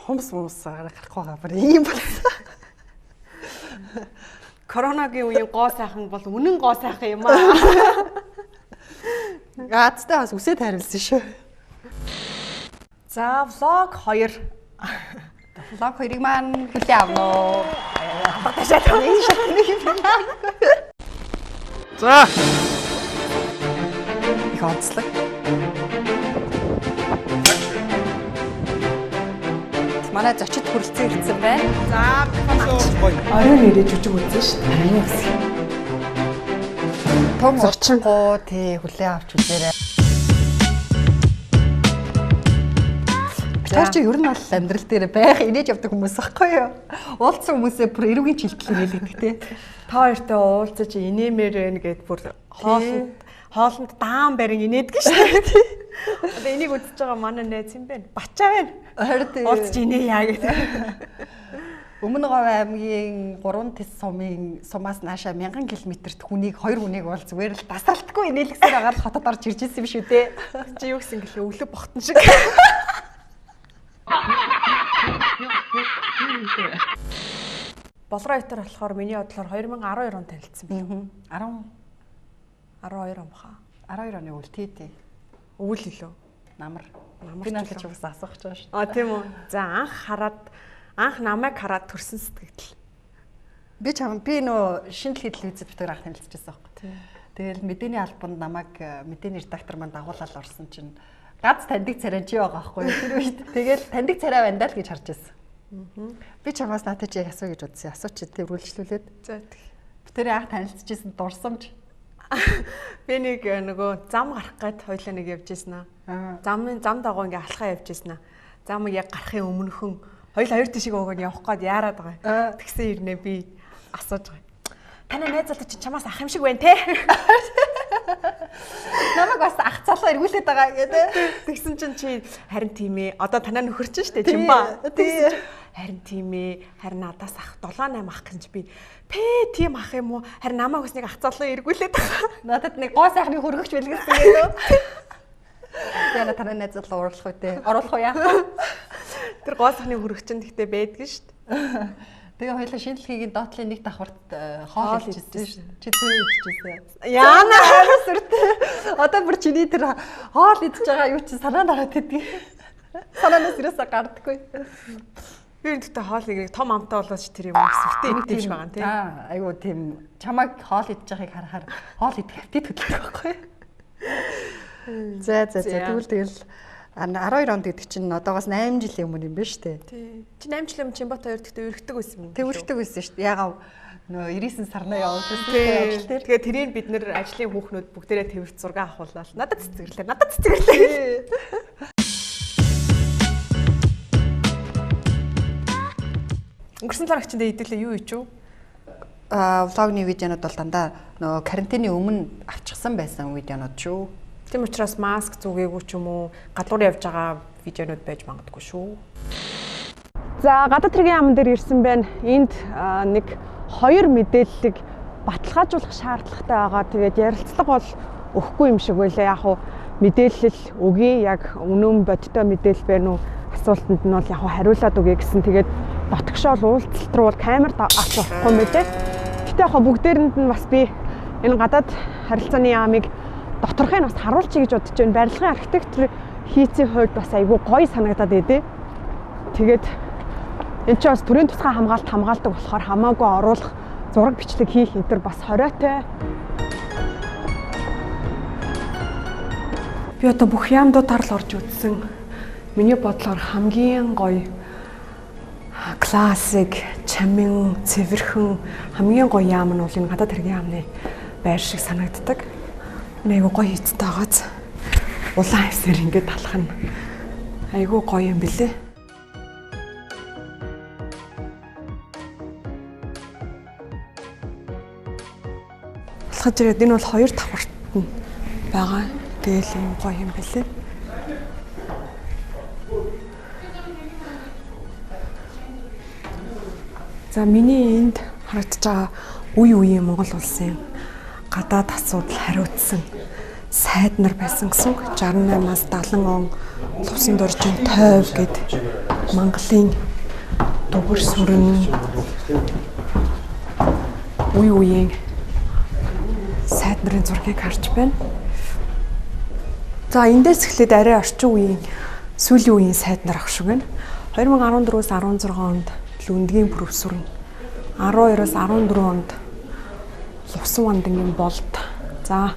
Хумс гарахгүй байгаа бүр ийм болсон. Коронагийн үеийн гоо сайхан бол үнэн гоо сайхан юм аа. Гаацтай бас үсээ тайруулсан шүү. За влог 2. Влог 2-ыг маань хүлээн авна уу? Баташаа таны шатны юм. За. Их онцлог. Манай зочид хүрэлцэн ирсэн байна. За гоё. Оройн нэрээ жүжиг үзэн шүү дээ. Том зочингоо тий хүлээн авч үзээрэй. Тэр чинь ер нь бол амьдрал дээр байх инээж явдаг хүмүүс байхгүй юу? Уулзсан хүмүүсээ бүр эрүүгийн чилтлээ хэлдэг тий. Та хоёртой уулзаж инээмээр байна гэд бүр хоолнд даан барин инээдэг шүү дээ. Одоо энийг үзэж байгаа манай найз юм байна. Бачаа байна. Уулзаж инээ яа гэдэг. Өмнө Говь аймгийн 3 тэс сумаас наашаа 1000 км-т хүнийг 2 хүнийг бол зүгээр л дасралтгүй инээлгсээр агаад хотод орж ирж ирсэн юм шүү дээ. Чи юу гэсэн гэлээ өглөө бохтон шиг. Болроо итер болохоор миний бодлоор 2012 онд танилцсан би. 12 он баха. 12 оны үл тий. Өвөл илүү. Намар. Би надад ч бас асуух гэж байгаа шүү. Тийм үү. За анх намайг хараад төрсэн сэтгэл. Би нөө шинэ телевизэд битээр анх танилцчихсан байхгүй. Тэгэл мэдээний албанд намайг мэдээний редактор маань дагуулаад орсон чинь гац таньдаг царай чи байгаа байхгүй. Тэр үед тэгэл таньдаг царай байна даа л гэж харж байсан. Би чамаас надад чи асуу гэж бодсон. Асууч тэр үргэлжлүүлээд. За тэг. Битээр анх танилцчихсан дурсамж. Би нэг нөгөө зам гарах гээд хоёлаа нэг явж ийсэн аа. Зам дагуу ингээ алхаа явж ийсэн аа. Зам яг гарахын өмнөхөн хоёр тишиг өгөөг явах гээд яарад байгаа. Тэгсэн ирнэ би асууж байгаа. Таны найз залуу чи чамаас ах юм шиг байна те. Намайг бас ах залуу эргүүлээд байгаа гэдэг. Тэгсэн чинь чи харин тийм ээ. Одоо танаа нөхөр чинь штэ чимба. Харин тийм ээ. Харин надаас ах 7 8 ах гэж би тийм ах юм уу? Харин намайг бас нэг ах залуу эргүүлээд байгаа. Надад нэг гоо сайхны хөргөгч бэлгэлсэн гэдэг. Яна танаа найз залуу оруулах үү те. Оруулах уу яа? Тэр гоо сайхны хөргөгч нь гэхдээ байдгийн штэ. Тэгээ хоёлаа шинэлгийн доотлын нэг давхарт хоол идчихсэн шүү. Чи зөө идчихсэн. Яана сүртэй. Одоо бүр чиний тэр хоол идчихэж байгаа юу чи санаа нараад идэв. Санаанаас ирээсээ гардаггүй. Би өөртөө хоолыг том амтаа болооч тэр юм сүртэй идэж байгаа тийм. Айгуу тийм чамайг хоол идэж байгааг харахаар хоол идэх хавтыг хөдлөх байхгүй. За тэгвэл 12 онд гэдэг чинь одоогоос 8 жилийн өмнө юм байна шүү дээ. Тий. Чи 8 жилийн өмнө Чимбат хоёр гэхдээ өргөдөг байсан юм. Тэг өргөдөг байсан шүү дээ. Ягаад нөө 99 сарнаа явуулсан шүү дээ. Тэгээ тэрийг бид нэр ажлын хүүхнүүд бүгдээрээ тэрвэрт зураг авахуулаад надад цэцгэрлээ. Өнгөрсөн цаг чинь хэдүүлээ юу ичүү? Влогны видеонууд бол дандаа нөө карантины өмнө авчихсан байсан видеонууд шүү. Тийм учраас маск зүгээгүй ч юм уу гадуур явж байгаа видеонууд байж магадгүй шүү. За гадаад хэргийн яамн дээр ирсэн байна. Энд нэг 2 мэдээллийг баталгаажуулах шаардлагатай байгаа. Тэгээд ярилцлага бол өгөхгүй юм шиг байлаа. Яг хуу мэдээлэл өгье. Яг үнэн бодтой мэдээлэл байна уу? Асуултанд нь бол яг хариулаад өгье гэсэн. Тэгээд дотгошоол уулзалт руу камерт авч болохгүй мэлээ. Гэтэ яг бүгдээрэнд нь бас би энэ гадаад харилцааны яамыг доторхыг бас харуулчих гэж бодож байна. Барилгын архитектор хийцийн хувьд бас айгүй гоё санагдаад байдэ. Тэгээд энэ ч бас төрийн тусгай хамгаалдаг болохоор хамаагүй оруулах, зураг бичлэг хийх энэ төр бас хориотой. Би одоо бүх яамдуудаар л орж үзсэн. Миний бодлоор хамгийн гоё классик, чамин, цэвэрхэн хамгийн гоё яам нь бол энэ гадаад хэргийн яамны байр шиг санагддаг. Айгуу гоё хийцтэй байгааз улаан хэвсээр ингээд талах нь айгуу гоё юм бэлээ. Болоход ирээд энэ бол 2 давхарт нь байгаа. Тэгэл юм гоё юм бэлээ. За миний энд харагдаж байгаа үеийн Монгол улсын гадаад асуудал хариуцсан сайд нар байсан гэсэн үг. 68-аас 70 он Лувсын дуржин тойв гэд Монголын дугур сүрэн үеийн сайд нарын зургийг харж байна. За эндээс эхлээд арай орчин үеийн сүүлийн үеийн сайд нар ах шиг байна. 2014-өөс 16 онд Лүндгийн профессор, 12-оос 14 онд Лувсан Вандангийн болд. За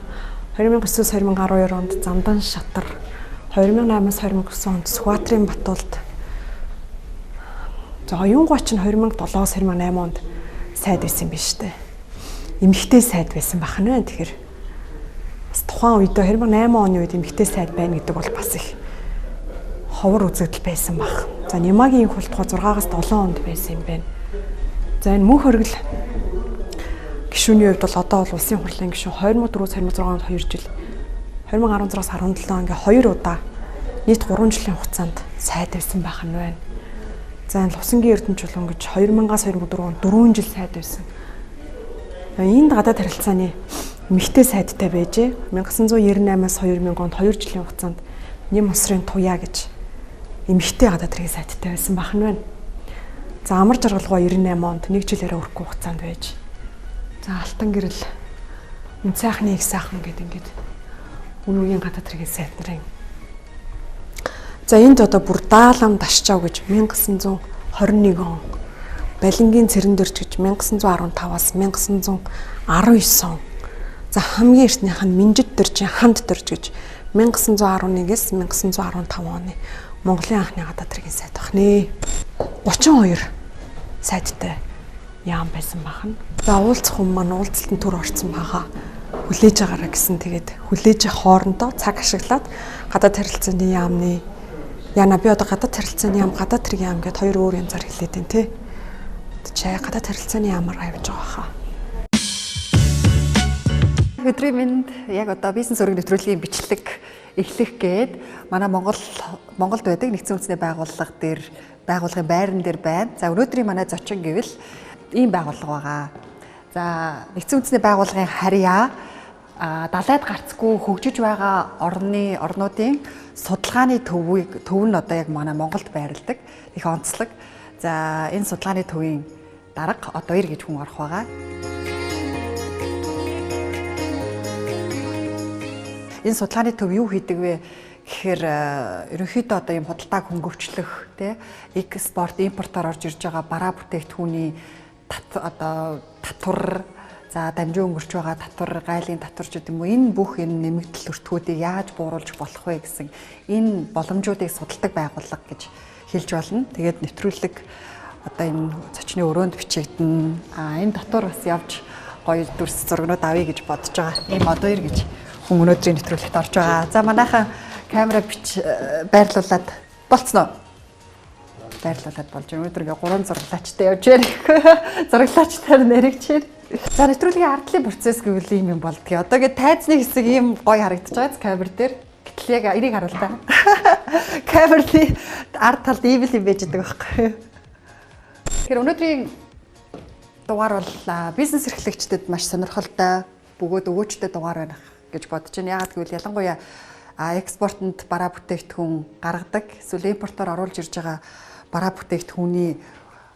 2009-2012 онд Замдан Шатар, 2008-аас 2009 онд Сүхбаатарын Батуулд. За Оюнгооч нь 2007-аас 2008 онд сайд байсан биз дээ. Эмэгтэй сайд байсан байх нь байна. Тэгэхээр бас тухайн үед 2008 оны үед эмэгтэй сайд байна гэдэг бол бас их ховор үзэгдэл байсан баг. За Нямагийн их хултгой 6-аас 7 онд байсан юм байна. За энэ мөнх хоригл гишүүний хувьд бол одоо бол улсын хурлын гишүүн 2004-өөс 2006 онд 2 жил, 2016-аас 17 ингээ 2 удаа нийт 3 жилийн хугацаанд сайд байсан байх нь байна. За энэ Лувсангийн Эрдэнэ чулуун гэж 2000-аас 2004 онд 4 жил сайд байсан. Энд гадаад харилцааны эмэгтэй сайдтай байжээ. 1998-аас 2000 онд 2 жилийн хугацаанд Нэм усрын туяа гэж эмэгтэй гадаад хэргийн сайдтай байсан байх нь байна. За амар жаргалгоо 98 онд 1 жилээрээ өрөхгүй хугацаанд байж. За алтан гэрэл үн сайхны их сайхан гэдэг ингээд үнүүгийн гадаад хэргийн сайд нарын. За энд одоо бүр даалам дашчав гэж 1921 он, Балингийн цэрэн дэрч гэж 1915-аас 1919 он. За хамгийн эртнийх нь Минжид дэржийн ханд дэрж гэж 1911-ээс 1915 оны Монголын анхны гадаад хэргийн сайд багнэ. 32 сайдтай яам байсан бахна. За уулзах хүн маань уулзалтанд түр орсон байгаа. Хүлээж агаараа гэсэн тэгээд хүлээж хоорондоо цаг ашиглаад гадаад харилцааны яамны яна би одоо гадаад харилцааны яам, гадаад хэргийн яам гэдээ хоёр өөр янзаар хэлээд байна те. Чи гадаад харилцааны яамаар явж байгаа хаа. Өдрийн мэнд яг одоо бизнес өргөн нэвтрүүлгийн бичлэг эхлэх гээд манай Монголд байдаг нэгдсэн үндэсний байгууллагын байран дээр байна. За өнөөдрийн манай зочин гэвэл ийм байгууллага байгаа. За нэгдсэн үндэсний байгууллагын харьяа далайд гарцгүй хөгжиж байгаа орнуудын судалгааны төв нь одоо яг манай Монголд байрладаг. Их онцлог. За энэ судалгааны төвийн дарга одоо ир гэж хүн орох байгаа. Энэ судалгааны төв юу хийдэг вэ гэхээр ерөнхийдөө одоо ийм худалдааг хөнгөвчлөх, тий, экспорт, импортоор орж ирж байгаа бараа бүтээгдэхүүний одоо татвар, за дамжин өнгөрч байгаа татвар, гайлын татвар ч гэдэг юм уу, энэ бүх энэ нэмэгдэл өртгүүдийг яаж бууруулж болох вэ гэсэн энэ боломжуудыг судалдаг байгууллага гэж хэлж болно. Тэгээд нэвтрүүлэг одоо энэ зочны өрөөнд бичигдэн. Энэ дотор бас явж гоё дүрс зургнууд авъя гэж бодож байгаа. Ийм одоо ир гэж хүн өнөөдрийн нэвтрүүлэгт орж байгаа. За манайхан камера байрлуулад болцсноо. Байрлуулад болж өнөөдөр 3 зураглаачтай явж байна. Зураглаачтайар нэрэгч байна. За нэвтрүүлгийн ардлын процесс гэвэл ийм юм болдгийг. Одоогийн тайзны хэсэг ийм гоё харагдаж байгаа камер дээр. Гэтэл яг эрийг харуул та. Камерны ард талд ийм л юм байж байгаа байхгүй. Тэгэхээр өнөөдрийн дугаар бол бизнес эрхлэгчдэд маш сонирхолтой бөгөөд өгөөжтэй дугаар байна гэж бодож байна. Яагаад гэвэл ялангуяа экспортод бараа бүтээгдэхүүн гаргадаг, эсвэл импортоор оруулж ирж байгаа бараа бүтээгдэхүүний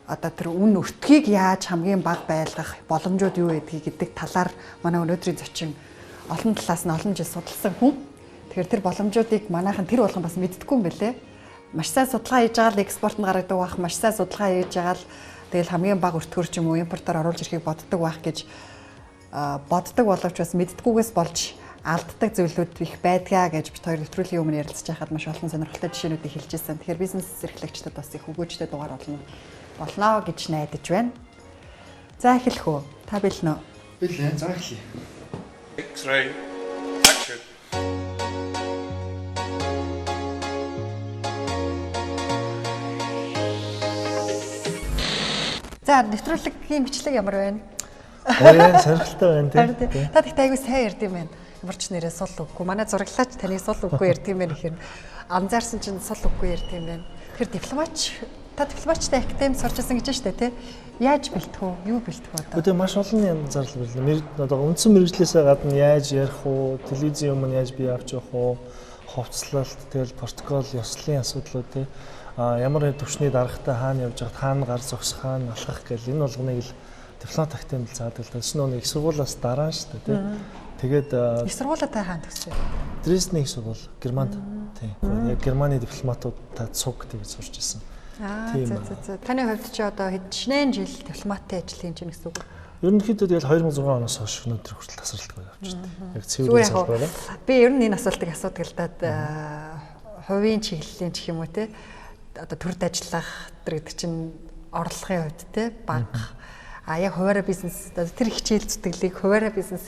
одоо тэр үн өртгийг яаж хамгийн бага байлгах боломжууд юу гэдгийг гэдэг талаар манай өнөөдрийн зочин олон талаас нь олон жил судалсан хүн. Тэгэхээр тэр боломжуудыг манайхан тэр болгон бас мэддэггүй юм байлээ. Маш сайн судалгаа хийж байгаа л экспортод гаргадаг байх, маш сайн судалгаа хийж байгаа л тэгэл хамгийн бага өртгөр ч юм уу импортоор оруулж ирэхийг боддог байх гэж боддог боловч бас мэддэггүйгээс болж алддаг зүйлүүд их байдгаа гэж бид хоёр нэвтрүүлгийн өмнө ярилцж байхад маш олон сонирхолтой жишээнүүдийг хэлж ирсэн. Тэгэхээр бизнес эрхлэгчдэд бас их өгөөжтэй дугаар болно гэж найдаж байна. За эхлэх үү? Та бэлнэ үү? Бэлнэ. За эхлэе. X-ray action. За нэвтрүүлгийн бичлэг ямар байна? Сонирхолтой байна тийм. Та тэгтээ айгүй сайн ярьд юм байна. Ямарч нэрээ сул үггүй. Манай зураглаач таныг сул үггүй ярьд юм байна гэхээр анзаарсан чинь сул үггүй ярьд юм байна. Тэгэхээр дипломатчтай академи сурчсан гэж штэ тий. Яаж бэлтэх үү? Юу бэлтэх вэ одоо? Тэгээ маш олон юм зарлал бэлнэ. Одоо үндсэн мэргэжлээсээ гадна яаж ярих уу? Телевизийн өмнө яаж бие авч явах уу? Хувцлалт тэгэл протокол, ёслолын асуудлууд тий. ямар төвчний дарагтай хаана явж байгаад хаана гар зогсох, хаана алхах гэл энэ болгоныг л диплом тагтимэл заадаг л да. Шинэ нэг их сургуулиас дараа шүү дээ тий. Тэгээд их сургуулиатай хаана төгсөв? Дрездений их сургууль Германд. Тийм. Яг Германы дипломатуудад цуг гэж сурч ирсэн. За. Таны хувьд чи одоо хэдэн жил дипломаттай ажиллаж юм чинь гэсэн үг? Ерөнхийдөө тэгэл 2006 оноос хойш өнөөдөр хүртэл тасралтгүй явж байна. Яг цэврийн салбараа. Би ер нь энэ асуултыг асуудаг л даа. Хувийн чиглэлийн ч юм уу те. Одоо төрд ажиллах гэдэг чинь орлогын хувьд те бага. Яг хуваараа бизнес тэр хичээл зүтгэлийг хуваараа бизнес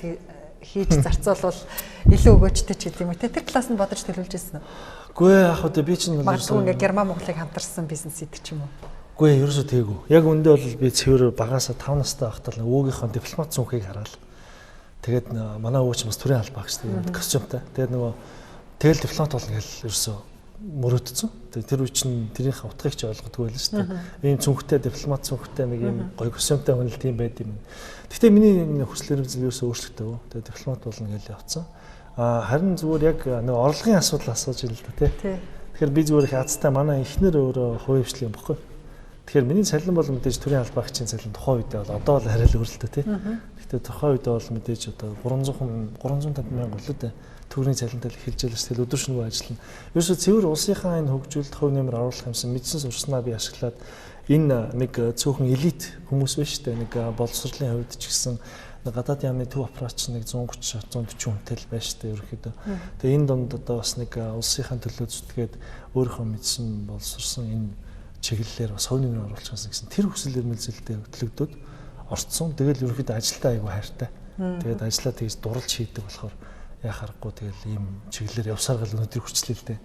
хийж зарцуулбал илүү өгөөжтэй ч гэдэг юм уу те. Тэр талаас нь бодож төлөвлөж ирсэн үү? Үгүй яг одоо би чинь ингээ Герман Монголыг хамтарсан бизнес идэх ч юм уу. Үгүй ерөөсөө тээгүү. Яг үндэ бол би цэвэр багасаа 5 настай байхдаа өвгийнхөө дипломат зүнхийг хараад тэгээд манай өвч бас төрийн албаа гэж тэгээд костюмтай. Тэгээд нөгөө тэгэл дипломат болно гэж ерөөсөө мөрөөдсөн. Тэгээд тэр үе чинь тэрийнхээ утгыг ч ойлгодгүй байлаа шүү дээ. Ийм зүнхтэй дипломат зүнхтэй нэг ийм гоё костюмтай хүн л тийм байд юм. Гэхдээ миний хүсэл эрмэлзэл ерөөсөө өөрчлөгдөв. Тэгээд дипломат болно гэж явцсан. Харин зүгээр яг нэг орлогын асуудал асууж ил л да тий. Тэгэхээр би зүгээр их азтай манай эхнэр өөрөө хувийн хвшлээ юм баггүй. Тэгэхээр миний цалин бол мэдээж төрийн албаагчийн цалин тухайн үедээ бол одоо л арай л өөрлөлтөө тий. Гэхдээ тухайн үедээ бол мэдээж одоо 350 мянга л үү төгрөгийн цалинтай эхэлж байлаа тэгэл өдөр шөнөгүй ажиллана. Ерөөсөө цэвэр улсынхаа энэ хөгжүүлэлт хувь нэмэр оруулах юмсан мэдсэн сурснаа би ашиглаад энэ нэг цөөхөн элит хүмүүс биш үү нэг боловсролын хувьд ч гэсэн гадаад яамны төв аппарат нэг 130 140 хүнтэй л байна шүү дээ ерөөхдөө. Тэгээ энэ донд одоо бас нэг улсынхаа төлөө зүтгээд өөрийнхөө мэдсэн боловсрсон энэ чиглэлээр бас хувь нэмэр оруулах гэсэн тэр хүсэл эрмэлзэлтэй хөтлөгдөд орцсон. Тэгэл ерөөхдөө ажилдаа айгүй хайртай. Тэгээд ажиллаа тэгж дурлж хийдэг болохоор яа харахгүй тэгэл ийм чиглэлээр явсаар гал өнөдөр хүрчлээ л дээ.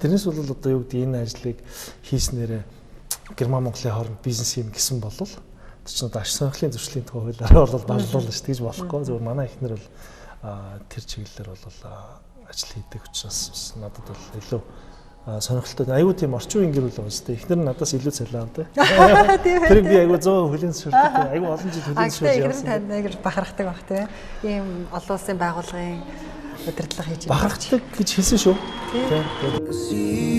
Тэрнээс бол одоо юу гэдэг энэ ажлыг хийснээрээ Герман Монголын хооронд бизнес юм гэсэн болов чинь одоо аш сонирхлын зөрчлийн тухай хуулиараа бол банлуулна шүү тэгж болохгүй. Зөвхөн манай эхнэр бол тэр чиглэлээр бол ажил хийдэг учраас надад бол илүү сонирхолтой. Аюу тийм орчин үеийн гэр бүл байгаа шүү дээ. Эхнэр нь надаас илүү цалин авдаг. Тэр би аюу 100% хүлээн зөвшөөрдөг. Аюу олон жил хүлээн зөвшөөрж явсан. Эхнэр нь танд нэг бахархдаг баг тийм. Ийм олон улсын байгууллагын удирдлага хийж байгаа. Бахархдаг гэж хэлсэн шүү. Тийм.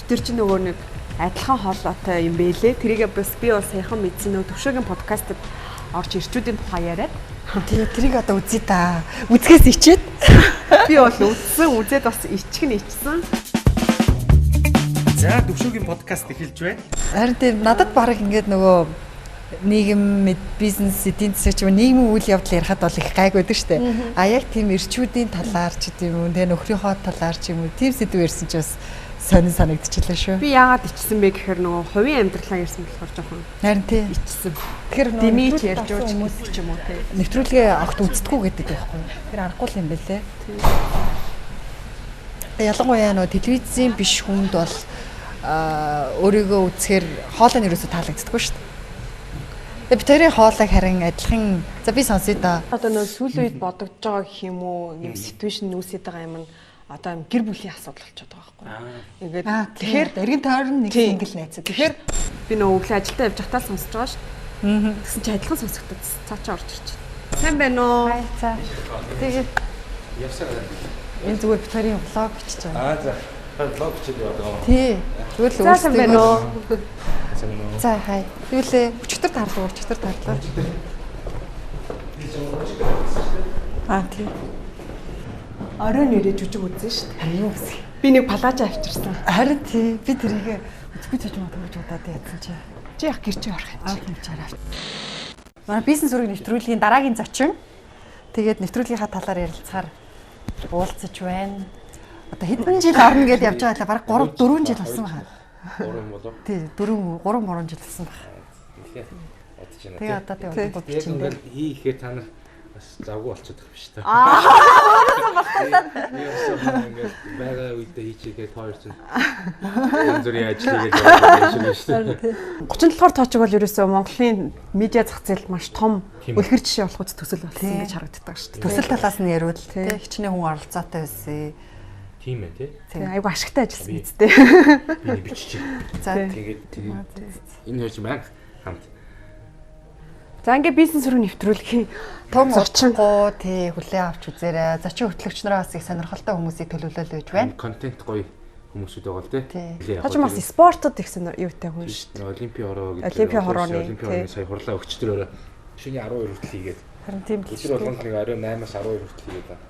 Тэр чинь нөгөө нэг адилхан хоолойтой юм бэлээ. Тэрийг бас би бас саяхан мэдсэн нөгөө төвшөөгийн подкастт орж ирчүүдийн тухай яриад. Тэгээ тэрийг одоо үзье та. Үзгээс ичээд. Би бол үзээд бас ичсэн. За төвшөөгийн подкаст эхэлж байна. Харин тийм надад баг ингээд нөгөө нийгэм бизнес эдийн засаг ч нийгмийн үйл явдал ярихад бол их гайг байдаг шүү дээ. Яг тийм ирчүүдийн талаар ч тийм үү, тэгээ нөхрийнхөө талаар ч юм уу тийм сэдв ярьсан ч бас сонин санагдчихлаа шүү. Би яагаад ичсэн бэ гэхээр нөгөө хувийн амьдралаа ярьсан болохоор жоохон харин тий ичсэн. Тэгэхээр дэмийч ярьж ууч хүмүүс ч юм уу тий. Нэвтрүүлгээ огт үздэггүй гэдэг байхгүй. Тэр аргагүй юм байлээ. Ялангуяа нөгөө телевизийн биш хүнд бол өөрийгөө үзэхээр хоолой нь ерөөсө таалагддаггүй шүү дээ. Тэгээ би тэрийн хоолойг харин адилхан за би сонсъё да. Одоо нөгөө сүүлийн үед бодогдож байгаа гэх юм уу юм ситүэйшн үүсэж байгаа юм нь одоо юм гэр бүлийн асуудал болчиход байгаа байхгүй. Ингээд тэгэхээр эргэн тойрон нэг single найзад. Тэгэхээр би нөгөө өглөө ажилдаа явж байхдаа сонсож байгаа шүү дээ. Тэгсэн чи адилхан сонсогдод цаачаа орж ирчих. Сайн байна уу? За. Тэгээд явсаа. энэ зүгээр би тэрийн влог бичиж байгаа. За. Влог бичиж байгаа. Тий. Зүгээр л өөрсдөө байна уу? За хай. Тэгвэл өчтөр тарлаа. Тий. Орой нэрээ жүжиг үзэн шүү дээ. Юу вэ? Би нэг палажа авчирсан. Харин тий. Би тэрийг үзгүй гэж удаад ядсан чи. Чи яг гэрчээ орох юм. Хэмжээр авч. Манай бизнес үрэг нэвтрүүлгийн дараагийн зочин. Тэгээд нэвтрүүлгийнхаа талаар ярилцахаар уулзаж байна. Одоо хэдэн жил орно гэдээ явж байгаа л баг 3 4 жил болсон байна. 3 болов. Тий, 3 жил болсон байна. Тэгээ одоо яг ингээд хийхээр та нар бас завгүй болчиход байгаа юм шүү дээ. Ингээд байгаа үедээ хийчихээ хоёр чинь зүрийн ажлыг хийж шүү дээ. 37 дугаар тоочог бол ерөөсөө Монголын медиа зах зээлд маш том үлгэр жишээ болох үс төсөл болсон гэж харагддаг шүү дээ. Төсөл талаас нь яриуд тий хичнээн хүн оролцоотой байсан. Тийм ээ тий. Тэгээ айгу ашигтай ажилласан үстэй. Би бичиж. За Тэгээд энэ хоёр ч мянга хамт. За ингээ бизнес руу нэвтрүүлэх том зочингоо тий хүлээн авч үзээрэй. Зочин хөтлөгч нараа бас их сонирхолтой хүмүүсийг төлөвлөл байж байна. Контент гоё хүмүүсүүд байгаа л тий. Тож бас спортод их юутай хүн шүү дээ. Олимпийн хороо гэдэг. Олимпийн хорооны сая хурлаа өгчдөр өөрөө шөнийн 12 хүртэл хийгээд. Харин тийм биш. Өдөр болгонд нэг орой 8-аас 12 хүртэл хийгээд байна.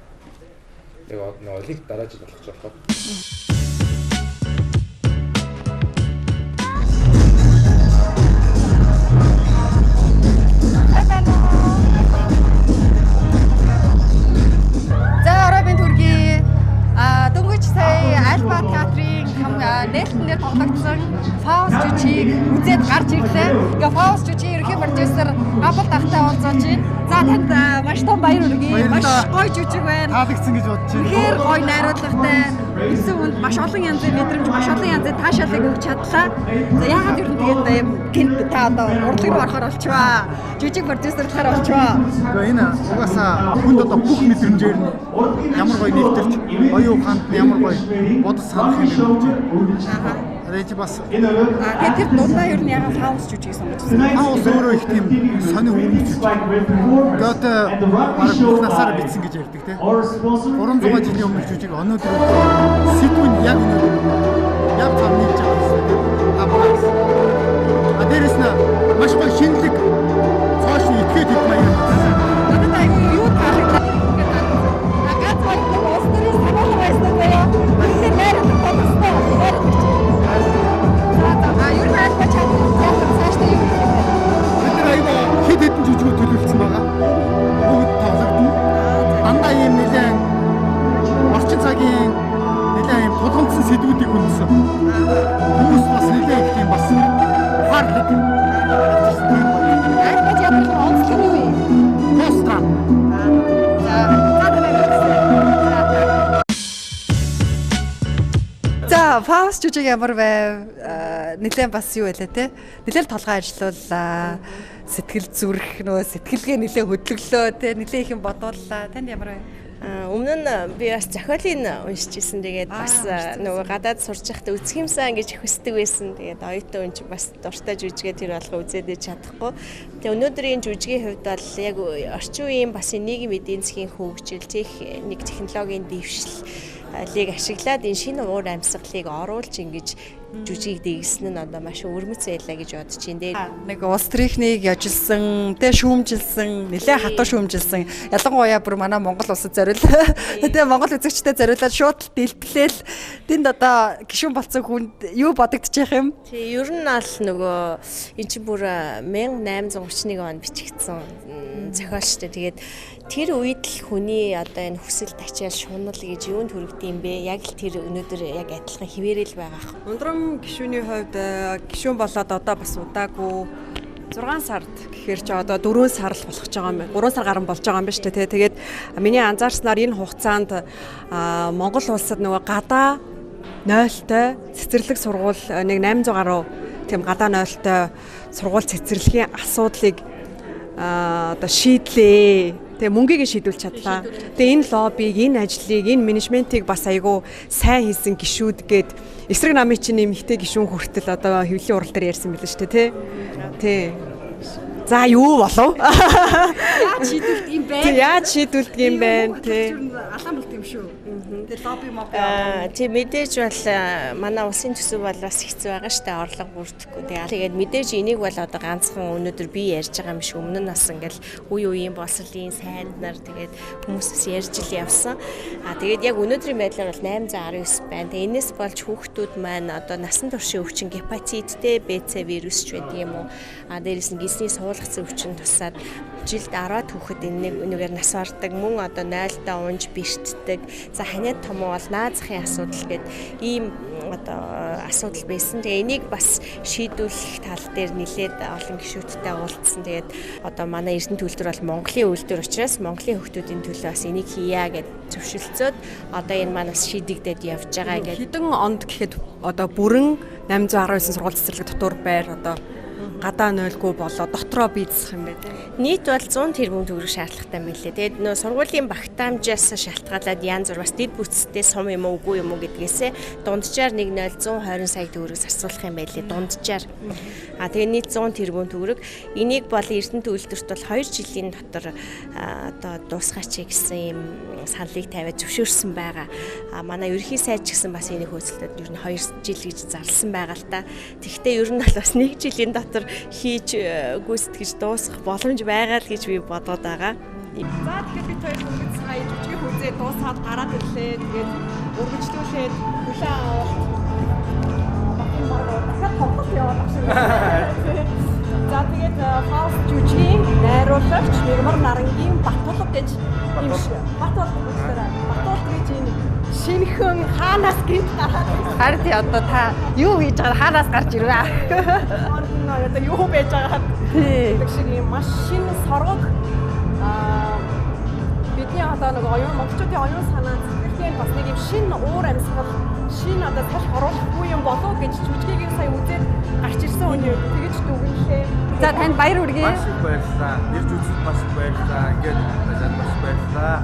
Яг олимп дараа жил болох ч болохоо. Дөнгөж сая Альба театрын нээлтээр тоглогдсон Фаус жүжиг үзээд гарч ирлээ. Ингээ Фаус жүжигийн ерөнхий продюсер Габал тахтай уулзаж байна. За танд маш том баяр хүргэе. Маш гоё жүжиг байна. Таалагдсан гэж бодож байна. Тэгэхээр гоё найруулгатай. Үсэн хүнд маш олон янзын мэдрэмж, маш олон янзын таашаалыг өгч чадлаа. За яагаад ер нь тэгээд гинт та одоо урлаг руу орохоор болчихваа. Жүжиг продюсер болохоор болчихваа. Гэхдээ энэ угаасаа хүнд одоо бүх мэдрэмжээр нь ямар гоё нэвтэрч, оюун ухаанд ямар гоё бодос санах юм гэж байна. Рэч бас тэгээд тэр дундаа ер нь яагаад Фаус жүжиг сонгож байна? Фаус өөрөө их тийм сони хүмүүс гэж. Гот баг бүх насаараа бичсэн гэж ярьдаг те. 300 жилийн өмнөх жүжиг өнөөдөр сэдвэн яг өнөөдөр яг цам нийлж байгаа юм. Абрас. Дээрээс нь маш гоё шинэлэг цааш нь итгээд идэх маяг. Надад айгүй юу таалагдлаа. Агаас баг острын санаал байсан байя. Үнэхээр найраад тоглосноо. Ер нь альба чадсан цаашдаа юу гэх юм бэ? Бид айгүй хэд хэдэн жүжигүүд төлөвлөсөн байгаа. Бүгд тоглогдно. Дандаа ийм нэлээд орчин цагийн нэлээд ийм тулгымдсан сэдвүүдийг хүндсэн. Хүмүүс бас нэлээд их юм бас ухаарлаг. Альба театрын онцлог юу вэ? Постра. За Фаус жүжиг ямар байв? Нэлээд бас юу байлаа те? Нэлээд толгой ажиллууллаа. Сэтгэл зүрх нөө сэтгэлгээ нэлээд хөдөлгөлөө те? Нэлээд их юм бодууллаа. Танд ямар байв? Өмнө нь би бас зохиолыг уншиж ирсэн. Тэгээд бас нөгөө гадаад сурч байхдаа үзэх юмсан гэж хүсдэг байсан. Тэгээд оюутан хүн чинь бас дуртай жүжигээ тэр болго үзээд чадахгүй. Тэгээд өнөөдрийн жүжигийн хувьд бол яг орчин үеийн бас нийгмийн эдийн засгийн хөгжил, нэг технологийн дэвшлийг ашиглаад энэ шинэ уур амьсгалыг оруулж ингэж жүжиг дээгсэн нь одоо маш өвөрмөц байлаа гэж бодож байна. Нэг улс төрийнхнийг яжилсан, тэ шүүмжилсэн, нэлээд хатуу шүүмжилсэн. Ялангуяа бүр манай Монгол улсад зориулсан. Тэ Монгол үзэгчдэд зориулаад шууд дэлбэлээл тэнд одоо гишүүн болцсон хүнд юу бодогдчих юм? Тий, ер нь аль нөгөө эн чинь бүр 1831 онд бичигдсэн зохиол шүү дээ. Тэгээд тэр үед л хүний одоо энэ хүсэл тачаал шунал гэж юунд хүргэдэм бэ? Яг л тэр өнөөдөр яг адилхан хിവэрэл байгаа ах. Ундрам гишүүний хувьд гишүүн болоод одоо бас удаагүй 6 сард гэхээр ч одоо 4 сар л болох ч байгаа юм байна. 3 сар гарan болж байгаа юм байна шүү дээ. Тэгээд миний анзаарснаар энэ хугацаанд Монгол улсад нөгөө гадаа 0-той цэцэрлэг сургууль нэг 800 гаруй тийм гадаа 0-той сургууль цэцэрлэгийн асуудлыг одоо шийдлээ. Тэгээ мөнгөийг шийдүүлж чадлаа. Тэгээ энэ лоббиг, энэ ажлыг, энэ менежментийг бас айгүй сайн хийсэн гишүүд гээд эсрэг намын чинь нэмэгтэй гишүүн хүртэл одоо хэвлэлийн урал дээр ярьсан байлаа шүү дээ, тий. За юу болов? Яаж шийдүүлдэг юм бэ? Яаж шийдүүлдэг юм бэ? Тий. Алаан болт юм шүү. Тэгээ лобби моб. Тий, мэдээж бол манай улсын төсөв бол бас хэцүү байгаа штэ, орлого бүрдэхгүй. Тэгээд мэдээж энийг бол одоо ганцхан өнөөдөр би ярьж байгаа юм шиг өмнө нь бас ингээл үе үеийн боловсролын сайд нар тэгээд хүмүүсээс ярьж ил явсан. Тэгээд яг өнөөдрийн байдлаар бол 819 байна. Тэгээд энэс болж хүүхдүүд маань одоо насан туршийн өвчин гепатиттэй БЦ вирус ч байдаг юм уу? Дээрээс нь гисний суулгацсан өвчин тусаад жилд 10 хүүхэд энэгээр нас бардаг, мөн одоо 0-та унж бэртдэг. За ханиад том бол наазахын асуудал гээд ийм одоо асуудал байсан. Тэгээ энийг бас шийдвэрлэх тал дээр нэлээд олон гишүүдтэй уулзсан. Тэгээд одоо манай Эрдэнэ төлтөр бол Монголын үйлдвэр учраас Монголын хүүхдүүдийн төлөө бас энийг хийя гэж зөвшөлдсөд одоо энэ маань бас шийдэгдээд явж байгаа гэдэг. Хэдэн онд гэхэд одоо бүрэн 819 сургууль цэцэрлэг дотор байр одоо гадаа нойлгүй болоо дотроо бийцэх юм бэ? Нийт бол 100 тэрбум төгрөг шаардлагатай мэлээ. Тэгээд нөө сургуулийн багтаамжаас шалтгаалаад янз бүр бас дэд бүтцтэй сум юм уу үгүй юм уу гэдгээсээ дунджаар 1.120 сая төгрөг зарцуулах юм байлээ дунджаар. Тэгээд нийт 100 тэрбум төгрөг. Энийг бол Эрдэнэт үйлдвэрт бол 2 жилийн дотор одоо дуусгаач гэсэн юм саналыг тавиад зөвшөөрсөн байгаа. Манай ерөнхий сайд ч гэсэн бас энийг хөөцөлдөд ер нь 2 жил гэж зарласан байгаа л та. Тэгэхдээ ер нь бол бас 1 жилийн дотор хийж гүйцэтгэж дуусгах боломж байгаа л гэж би бодоод байгаа. За тэгэхээр бид хоёр бүгд сая жүжиг хүзээ дуусаад гараад ирлээ. Тэгээд өргөжлүүлээд хүлээ аваад дахиад тоглолт яваад авсан. За тэгээд Фауст жүжигийн найруулагч Мигмар Нарангийн Батулга гэж юм шиг. Батулга гэж энэ шинхэн хаанаас гинт гараад. Харин одоо та юу хийж байгаа хаанаас гарч ирвэ? Одоо юу байж байгаа гэдэг шиг юм маш шинэ соргог бидний одоо нэг оюун монголчуудын оюун санаа зэрэгтэй бас нэг юм шинэ уур амьсгал шинэ одоо тал оруулахгүй юм болоо гэж жүжигийг сая үзээд гарч ирсэн үний тэгэж дүгнэлээ. За танд баяр хүргэе. Маш их баярлалаа. Ирж үзсэнд маш их баярлалаа. Ингээд маш их баярлалаа.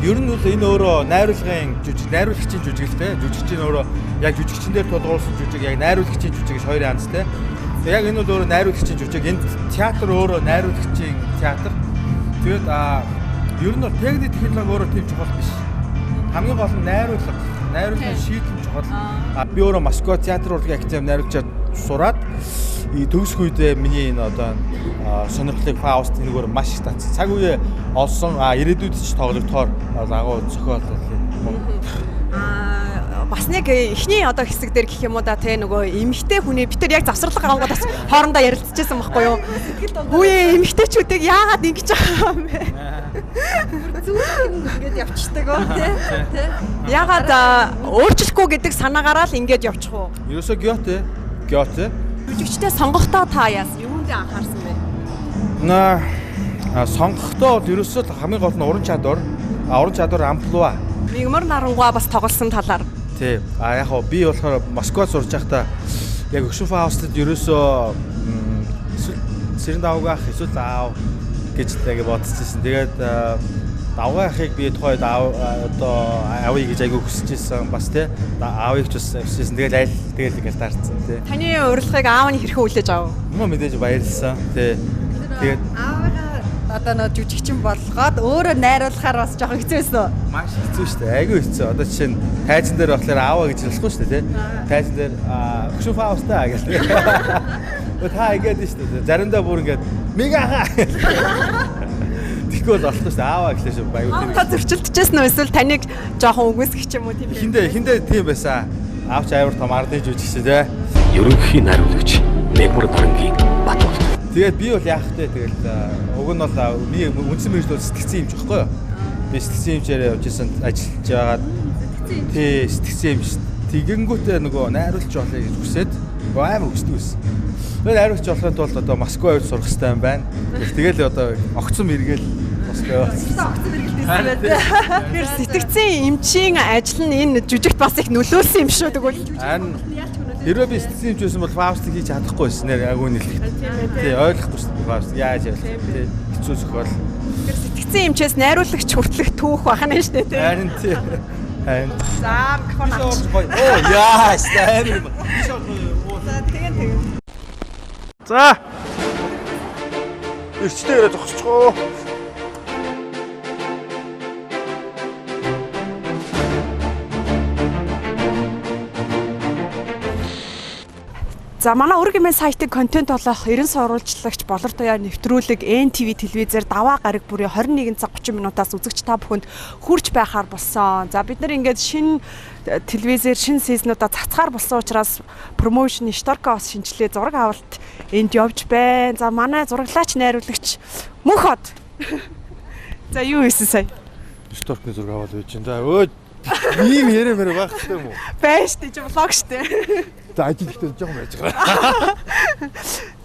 Ер нь бол энэ өөрөө найруулгын жүжиг, найруулагчийн жүжиг л те. Жүжигчийн өөрөө яг жүжигчин дээр тулгуурласан жүжиг, яг найруулагчийн жүжиг гэж хоёр янз те. Яг энэ бол өөрөө найруулагчийн жүжиг. Энэ театр өөрөө найруулагчийн театр. Тэгээд ер нь бол техник технологи өөрөө тийм чухал биш. Хамгийн гол нь найруулгын шийдэл чухал. Би өөрөө Москва театр урлагийн академи найруулагчаар сураад төгсөх үедээ миний энэ одоо сонирхлыг Фауст энэгээр маш их татсан. Цаг үе олсон ирээдүйд ч тоглогдохоор агуу зохиолол юм. Бас нэг эхний одоо хэсэг дээр гэх юм уу да те нөгөө эмэгтэй хүний бид нар яг завсралга гарангууд бас хоорондоо ярилцчихсан байхгүй юу? Үе эмэгтэйчүүдийг яагаад ингэж байгаа юм бэ? Зүгээр ингэж явчихдаг оо тий. Яагаад өөрчлөхгүй гэдэг санаагаараа л ингэж явчих уу? Ерөөсөө гёте. Жүжигчтэй сонгохдоо та яасан? Юунд анхаарсан бэ? Сонгохдоо бол ерөөсөө хамгийн гол нь уран чадвар амплуа. Мигмар Нарангуа бас тоглосон талаар. Тий. Яг хоо би болохоор Москвад сурж байхдаа яг Өкшин Фаустад ерөөсөө Сэрэн давгаах эсвэл аав гэж тэгээ бодчихсон. Тэгээд давгаахыг би тухайд одоо авъя гэж айгүй хүсэж ирсэн бас тий. Аавыг ч бас хүсэжсэн. Тэгээд ингээл таарсан тий. Таны урилгыг аав нь хэрхэн хүлээж авав? Мэдээж баярлсан тий. Тэгээд аавыгаа одоо нөө жүжигчин болгоод өөрөө найруулахаар бас жоохон хэцүү байсан уу? Маш хэцүү шүү дээ. Айгүй хэцүү. Одоо жишээ нь тайзан дээр болохоор ааваа гэж хэлэхгүй шүү дээ, тий. Тайзан дээр Өкшин Фаустаа гэж. Та игээд шүү дээ. Заримдаа бүр ингээд мегахаа. Тэгэхгүй бол болохгүй шүү дээ. Ааваа гэхлээ шүү баяр. Та зөрчилдөжсэн үү эсвэл таныг жоохон үгүйсгэх юм уу тийм бэ? Хиндээ тийм байсан. Аавч аймар том ардын жүжигч тий. Ерөнхий найруулагч Мигмар Нарангийн Батулга. Тэгээд би бол яах вэ? Тэгэл уг нь бол би үндсэн мэргэжил бол сэтгцэн юмч байхгүй юу? Би сэтгцэн юмчээр явж исэн ажиллаж байгаад тий сэтгцэн юмч тэгэнгүүтээ нөгөө найруулагч болъё гэж хүсээд амар хүсдэг байсан. Тэгээд найруулагч болохын тулд одоо Москва явж сурах хэрэгтэй юм байна. Тэгэл одоо огцом эргээл Москва явсан. Огцом эргэлдээсэн байдаг. Тэгэхээр сэтгцэн эмчийн ажил нь энэ жүжигт бас их нөлөөлсөн юм шүү тэгвэл. Хэрвээ би сэтгцэн юмч байсан бол Фаустыг хийж чадахгүй байсан нэр агуу нэлээд. Тий ойлгохгүй шүү дээ Фауст яаж явах тий хэцүү зохиол. Тэгэхээр сэтгцэн эмчээс найруулагч хүртэлх түүх бахна шүү дээ тий. Харин тий. За микрофон авч. Оо яас тайм. За тэгээд. За. Ирчтэйгээ зогсчихоо. За манай өргөмэн сайтыг контент олох 90 сурвалжлагч болор туяа нэвтрүүлэг NTV телевизээр даваа гараг бүрийн 21 цаг 30 минутаас үзэгч та бүхэнд хүрч байхаар болсон. За бид нар ингээд шинэ телевизээр шинэ сизнуудаа цацгаар болсон учраас промошн шторка бас шинжилгээ зураг авалт энд явж байна. За манай зураглаач найруулагч Мөнход. За юу хийсэн сая? Шторкны зураг аваад байж байна. За өө ийм ярэмэр байх хэрэгтэй юм уу? Байна штэ чи влог штэ. За ажил ихтэй жоохон байж байгаа.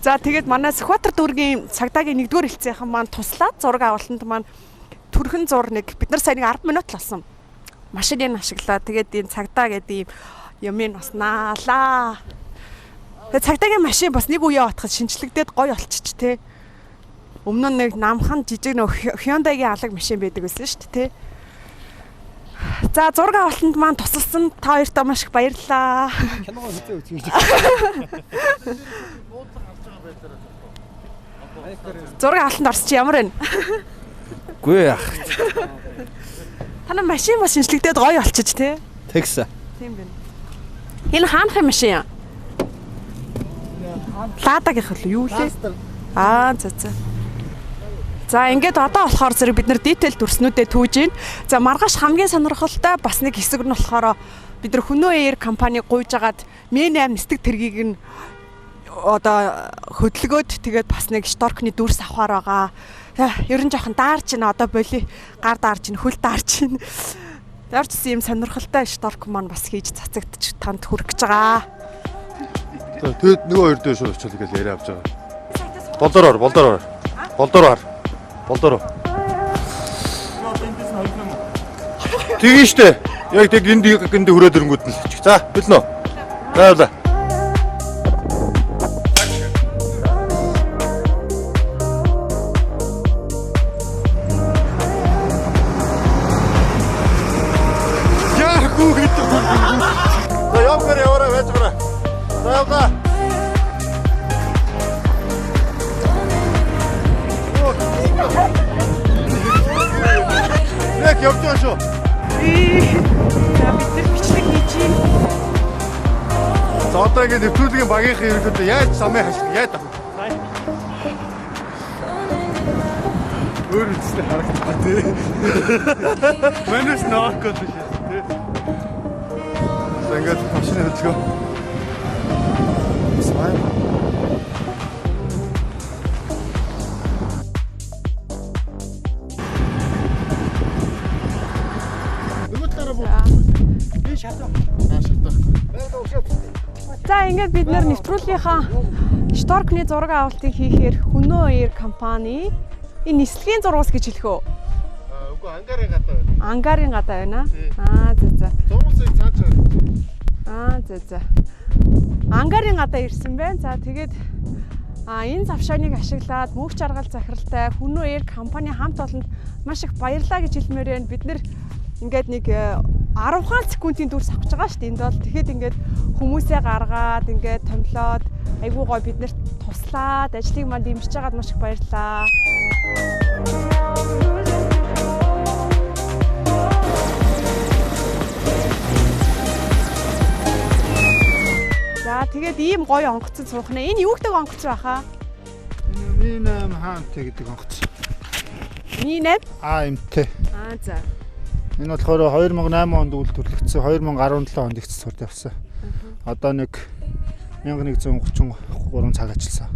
За тэгээд манай Сүхбаатар дүүргийн цагдаагийн 1-р хэлцээхэн маань туслаад зураг авалтанд маань түрхэн зур нэг бид нар сая 10 минут л болсон. Машиныг ашиглаа. Тэгээд энэ цагдаа гэдэг юм юмыг бас наалаа. Тэгээ цагдаагийн машин бас нэг үе явахад шинжлэгдээд гоё болчих те. Өмнө нь нэг намхан жижиг нөх Hyundai-гийн алаг машин байдаг байсан шүү дээ те. За зураг авалтанд маань тусалсан та хоёртаа маш их баярлалаа. Киногоо үзээ үзье. Зураг авалтанд орсч ямар вэ? Гүй яах. Танай машин бас шинжлэгдээд гоё болчих те. Тэгс. Тийм байна. Энэ хаанхын машин? Ладагийн хөл юу лээ? За. За ингээд одоо болохоор зэрэг бид нар detail дүрснүүдэд түүж байна. За маргааш хамгийн сонирхолтой бас нэг хэсэг нь болохоор бид нар Хүнөө Air компани гуйж агаад Мен 8 нисдэг тэргийг нь одоо хөдөлгөөд тэгээд бас нэг шторкны дүрс авахаар байгаа. Ер нь жоохон даарч байна. Одоо боли гар даарч байна, хөл даарч байна. Даарчсан юм сонирхолтой шторк маань бас хийж цацагдчих танд хүрэх гэж байгаа. Тэгэд нөгөө хоёр дээр шууд очил гэж яриа авч байгаа. Болдороор. Тэгин штэ. Яг тэг энд хүрээд ирэнгүүд нь л чих. За, хэлнэ. За. За яваарай байж гараа. За яваа. Яг явж байгаа шүү. За бид нар бичлэг хийж байна. За одоо ингэ нэвтрүүлгийн багийнхын ерөнхийдөө яаж самын хашиг яаж авах вэ? Өөр үстэй харагдах тий. Манайс наах гэж тий. Ингээд машин хөдөлгөө. Сайн. За ингээд бид нэр нэвтрүүлгийнхаа шторкны зураг авалтыг хийхээр Хүнөө Air компани энэ нислэгийн зургуус гэж хэлэх үү? Үгүй ангарын гадаа байна. Ангарын гадаа байна. За. Зургуусыг цаашаа. За. Ангарын гадаа ирсэн байна. За тэгээд энэ завшааныг ашиглаад мөнх жаргал захиралтай Хүнөө Air компани хамт олонд маш их баярлалаа гэж хэлмээр байна. Бид нэр ингээд нэг 10 хаан секундын дүрс авч байгаа шүү дээ. Энд бол тэгэхэд ингээд хүмүүсээ гаргаад ингээд томлоод айгуу гоо биднэрт туслаад ажлыг манд дэмжиж байгаад маш их баярлалаа. За тэгээд ийм гоё онгоцон суух нэ. Энэ юу гэдэг онгоц байхаа? Мен 8 хаантай гэдэг онгоц. Мен 8? АМТ. За. Энэ болохоор 2008 онд үйлдвэрлэгдсэн, 2017 онд ихц сурд явсан. Одоо нэг 1133 цаг ажилласан.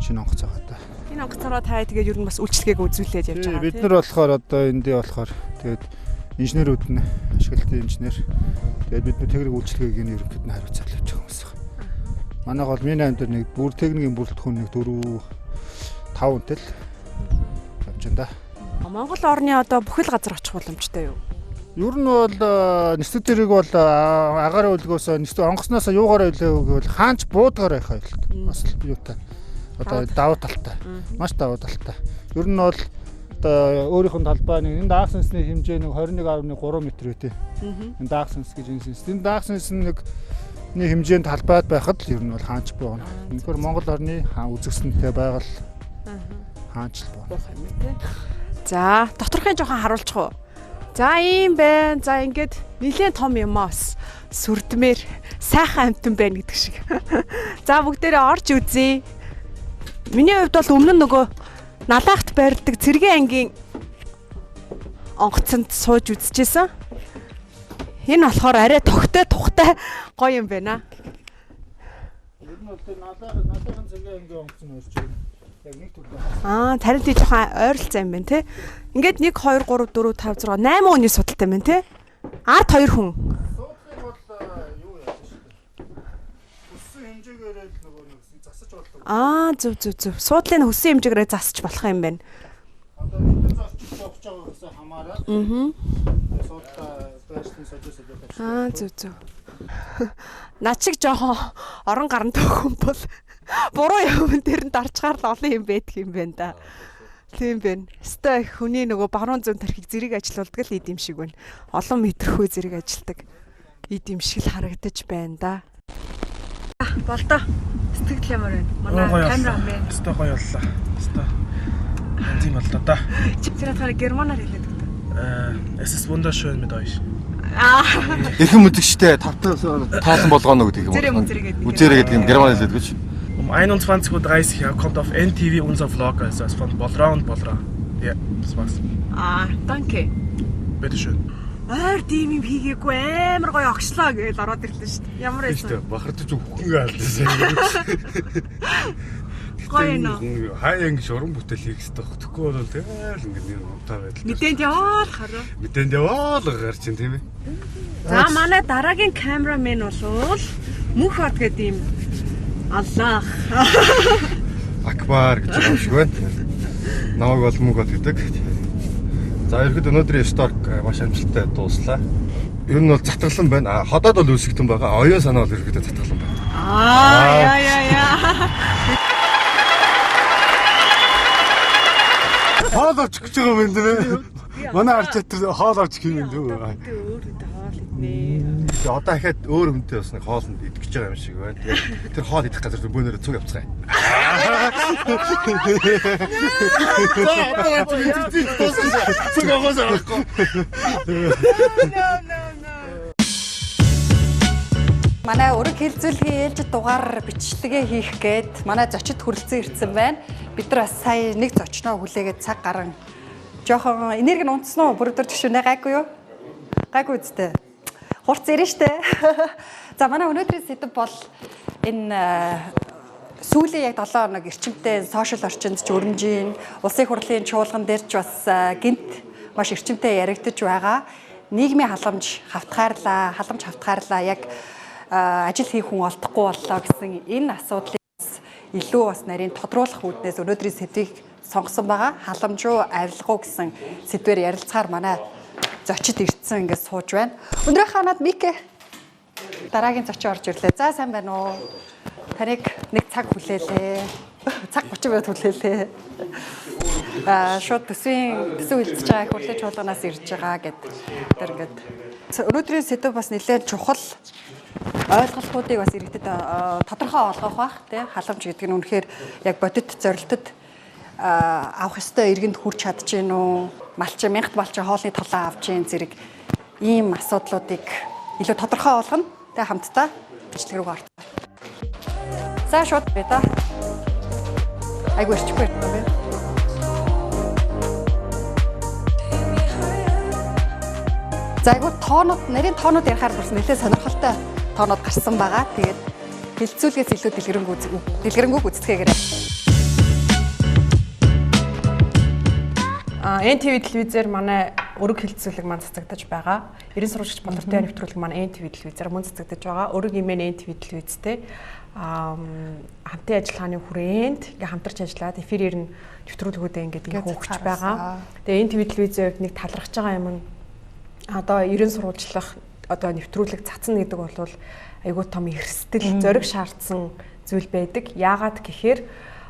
Шинэ онгоц байгаа та. Энэ онгоцороо та тэгээд ер нь бас үйлчлэгийг үзүүлээд явж байгаа тийм. Бид нар болохоор одоо эндээ болохоор тэгээд инженерүүд нь ашиглалтын инженер. Тэгээд бид нар техник үйлчлэгийг энэ ерөнхийд нь хариуцаад явж байгаа хүмүүс байна. Манайх бол Мен 8 дээр нэг бүр техникийн бүрэлдэхүүн нэг 4-5 тэл явж байна да. Монгол орны одоо бүхэл газар очих боломжтой юу? Ер нь бол нисдэг зэрэг бол агаар үлгөөс нисдэг онгоцноос юугаараа илээ гэвэл хаанч буудгаар байхаа хэлт. Бас юутай. Одоо давуу талтай. Маш давуу талтай. Ер нь бол одоо өөрийнх нь талбай нэг энэ даах сүнсний хэмжээ нэг 21.3 м үү. Энэ даах сүнс гэж энэ сүнс. Энэ даах сүнс нэг хэмжээнд талбайд байхад л ер нь бол хаанч буу. Үнэхээр Монгол орны хаан үзэгсэнтэй байгаль хаанч л буу. За, доторхын жоохон харуулчих уу? За, ийм байна. За, ингээд нэлээд том юмоос сүрдмээр сайхан амтан байна гэдэг шиг. За, бүгдээрээ орж үзье. Миний хувьд бол өмнө нь нөгөө Налаагт байрдаг Цэргийн ангийн онгоцонд сууж үзчихсэн. Энэ болохоор арай тухтай гоё юм байна. Ер нь бол Налаагын Цэргийн ангийн онгоц нь өрч байна. Яг нэг төрлийн. Тарин тий жоохон ойролцоо юм байна те. Ингээд 1 2 3 4 5 6 8 оны судалтай байна те. Ард 2 хүн. Суудлыг бол юу яаж шүү дээ. Өссөн хэмжээгээр л нөгөө нэг засаж болдог. Зөв. Суудлын хөссөн хэмжээгээр засаж болох юм байна. Одоо энэ зарчим зогсож байгаагаас хамаараад. Суудлаа байршин сожиж тавьчих. Зөв. Над шиг жоохон орон гарантай хүн бол буруу юм дээр нь дарчгаар л олон юм байдаг юм байна да. Тийм байна. Өстой хүний нөгөө баруун зүүн тархиг зэрэг ажилуулдаг л ийм шиг байна. Олон мэдрэхүй зэрэг ажилдаг. Ийм шиг л харагдаж байна да. Болдоо. Сэтгэл ямар байна? Манай камерамен. Өстой гоё боллоо. Өстой. Тийм бол да. Тэр хатгаар германаар хэлээд өгдөө. Es ist wunderschön mit euch. Эрхэм үзэгчтэй таасан болгоно гэдэг юм. Үзээрэй гэдэг юм герман хэлээд гэж. 21:30 Uhr kommt auf NTV unser Vlog, also von Bolra und Bolra. Ja, das war's. Danke. Bitte schön. Тийм юм хийгээгүй амар гоё огшлоо гэж ороод ирлээ шүү дээ. Ямар байсан? Бахардаж үхэнгээ алдсан. Гоё нөө. Хаяа ингэ уран бүтээл хийх хэрэгтэй баг. Тэгэхгүй бол тэгэл ингэ нэр мунтаа байдал. Мэдээнд яваал хараа. Мэдээнд яваал гарч ин тийм ээ. За манай дараагийн камерамен бол мөнх бат гэдэг юм. Аллах. Акбар гэж юм шиг байна. Намайг бол мөнх бат гэдэг. За ерхэд өнөөдрийн сторк маш амжилттай дууслаа. Ер нь бол затгалан байна. Ходоод бол үсгдэн байгаа. Оюун санаа бол ерхэд затгалан байна. Яа. Хоол авч гэж байгаа юм дээ. Манай арч тэр хоол авч гэх юм дөө. Өөр хоол иднэ. Одоо дахиад өөр хүнтэй бас нэг хоолнд идэх гэж байгаа юм шиг байна. Тэгээд тэр хоол идэх газар бөөнөрө цуг явцгаая. Манай өрг хэлцүүлгийн ээлжид дугаар бичлэгээ хийх гээд манай зочид хүрэлцэн ирсэн байна. Бид нар бас сая нэг зочноо хүлээгээд цаг гарan жоохон энерги нь унтсан уу? Бүр өдөр тгшүүнэ гайгүй юу? Гайгүй үстэй. Хурц ирэн штэ. За манай өнөөдрийн сэдв бол энэ сүүлийн яг 7 хоног эрчимтэй сошиал орчинд ч өрнжийн улсын хурлын чуулган дээр ч бас гинт маш эрчимтэй яригдж байгаа. Нийгмийн халамж хавтгаарлаа яг ажил хийх хүн олдохгүй боллоо гэсэн энэ асуудлыг илүү бас нарийн тодруулах үүднээс өнөөдрийн сэдвийг сонгосон байгаа. Халамж руу авилгуу гэсэн сэдвээр ярилцахаар манай зочид ирсэн ингээд сууж байна. Өнөөдрийнхөө ханаад Микэ дараагийн зочин орж ирлээ. За сайн байна уу? Таныг нэг цаг хүлээлээ. Цаг 30 минут хүлээлээ. Шууд төсвийн үлдэж байгаа хурлын чуулганаас ирж байгаа гэд тэр ингээд өнөөдрийн сэдв бас нэлээд чухал ойлголтуудыг бас иргэдэд тодорхой олгох бах тий халамж гэдэг нь үнэхээр яг бодит зорилтод авах ёстой иргэнд хүрч чадж гин үү малчин мянгат малчин хоолны толоо авч гин зэрэг ийм асуудлуудыг илүү тодорхой болгоно тий хамтдаа бичлэг рүү орцгоо. За шууд бай та. Айгу ирчихгүй юм байна. За айгу нарийн тоонууд ярихаар бас нэлээд сонирхолтой тоонууд гарсан байгаа. Тэгээд хэлцүүлгээс илүү дэлгэрэнгүй гүйцэтгээгээрэй. NTV телевизээр манай өрг хэлцүүлэг маань цацагдаж байгаа. 90 сурвалжч болортой нэвтрүүлэг маань NTV телевизээр мөн цацагдаж байгаа. Өрг имэн NTV телевизтэй хамтын ажиллагааны хүрээнд ингээ хамтарч ажиллаад эфирээр нь нэвтрүүлгүүдээ ингээ хөөгч байгаа. Тэгээ NTV телевизийн хувьд нэг талархаж байгаа юм нь одоо 90 сурвалжлах одоо нэвтрүүлэг цацна гэдэг бол айгүй том эрсдэл зориг шаардсан зүйл байдаг. Яагаад гэхээр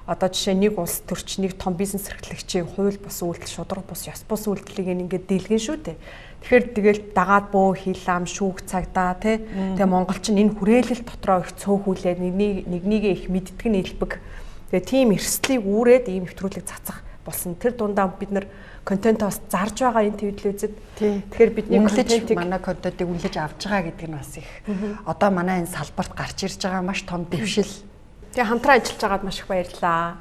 одоо жишээ нэг улс төрч нэг том бизнес эрхлэгчийн хууль бус үйлдэл шударга бус ёс бус үйлдэлийг ингээд дийлгэн шүү дээ. Тэгэхээр тэгэл дагаад бөө хил ам шүүх цагдаа тий. Тэгээ монголчин энэ хүрээлэл дотроо их цөөхүүлээд нэгнийгээ их мэддэг нийлбэг. Тэгээ тийм эрсдлийг үүрээд ийм нэвтрүүлэг цацах болсон. Тэр дундаа бид нар контентоос зарж байгаа энэ телевизэд. Тэгэхээр бидний контентыг манай контентыг үнэлж авч байгаа гэдэг нь бас их одоо манай энэ салбарт гарч ирж байгаа маш том дэвшил. Тэгээ хамтран ажиллаж байгаад маш их баярлалаа.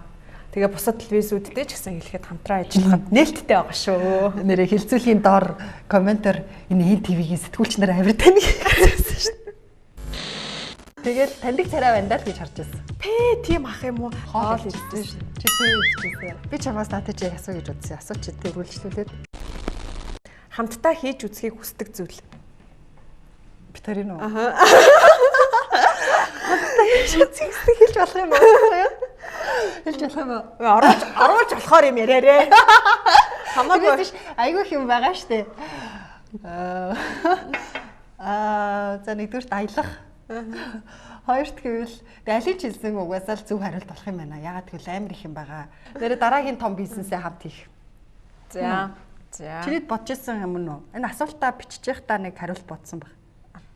Тэгээ бусад телевизүүдтэй ч гэсэн хэлэхэд хамтран ажиллахад нээлттэй байгаа шүү. Нэрээ хэлцүүлийн доор комментор энэ ТV-ийн сэтгүүлч нар авир тань гэсэн шүү. Тэгэл таньдаг царай байна даа гэж харж байсан. Тийм ах юм уу? Хоол идсэн шүү. Чи зөө. Би чамаас наатаж асуу гэж бодсон. Асууч дээ үргэлжлүүлээд. Хамтдаа хийж үзхийг хүсдэг зүйл. Битэрийн үү? Хамтдаа хийж үзхийг хэлж болох юм уу? Хэлж болох юм уу? Оруулж болохоор юм яриарэ. Хамаагүй айгүй юм байгаа штэ. За нэгдүгээр аялах. Хоёрт гэвэл алийг хэлсэн угаасаа л зөв хариулт болох юм байна. Ягаад гэвэл амар их юм байгаа. Нэрэ дараагийн том бизнесээ хамт хийх. За. Чиний бодож ирсэн юм уу? Энэ асуултаа бичиж байхдаа нэг хариулт бодсон баг.